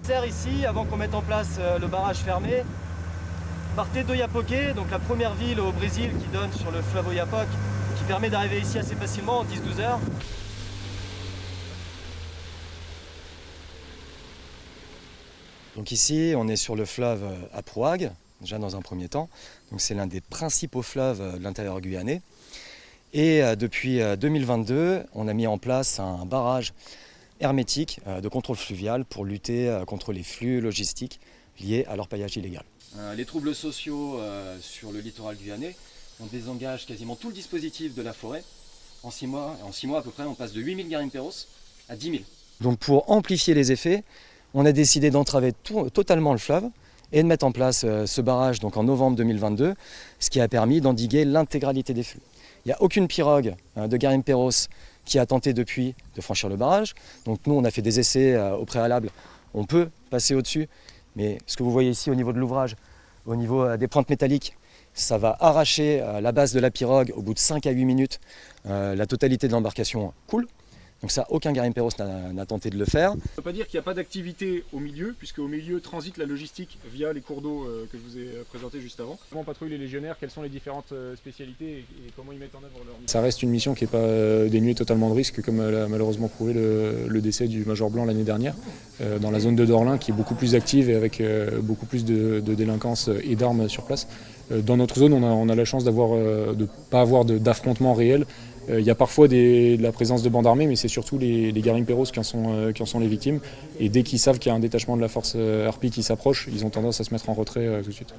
Ici, avant qu'on mette en place le barrage fermé, partez d'Oiapoque, donc la première ville au Brésil qui donne sur le fleuve Oyapock, qui permet d'arriver ici assez facilement en 10-12 heures. Donc ici, on est sur le fleuve Apuag, déjà dans un premier temps. Donc c'est l'un des principaux fleuves de l'intérieur guyanais. Et depuis 2022, on a mis en place un barrage hermétique de contrôle fluvial pour lutter contre les flux logistiques liés à l'orpaillage illégal. Les troubles sociaux sur le littoral guyanais, on désengage quasiment tout le dispositif de la forêt. En 6 mois à peu près, on passe de 8000 garimperos à 10 000. Donc pour amplifier les effets, on a décidé d'entraver totalement le fleuve et de mettre en place ce barrage donc en novembre 2022, ce qui a permis d'endiguer l'intégralité des flux. Il n'y a aucune pirogue de garimperos qui a tenté depuis de franchir le barrage. Donc nous, on a fait des essais au préalable. On peut passer au-dessus, mais ce que vous voyez ici au niveau de l'ouvrage, au niveau des pointes métalliques, ça va arracher la base de la pirogue au bout de 5 à 8 minutes. La totalité de l'embarcation coule. Donc ça, aucun garimperos n'a tenté de le faire. Ça ne veut pas dire qu'il n'y a pas d'activité au milieu, puisque au milieu transite la logistique via les cours d'eau que je vous ai présentés juste avant. Comment patrouillent les légionnaires, quelles sont les différentes spécialités et comment ils mettent en œuvre leur mission? Ça reste une mission qui n'est pas dénuée totalement de risques, comme l'a malheureusement prouvé le décès du Major Blanc l'année dernière, dans la zone de Dorlin, qui est beaucoup plus active et avec beaucoup plus de délinquance et d'armes sur place. Dans notre zone, on a la chance de ne pas avoir d'affrontements réels. Il y a parfois de la présence de bandes armées, mais c'est surtout les garimperos qui en sont les victimes. Et dès qu'ils savent qu'il y a un détachement de la force harpie qui s'approche, ils ont tendance à se mettre en retrait tout de suite.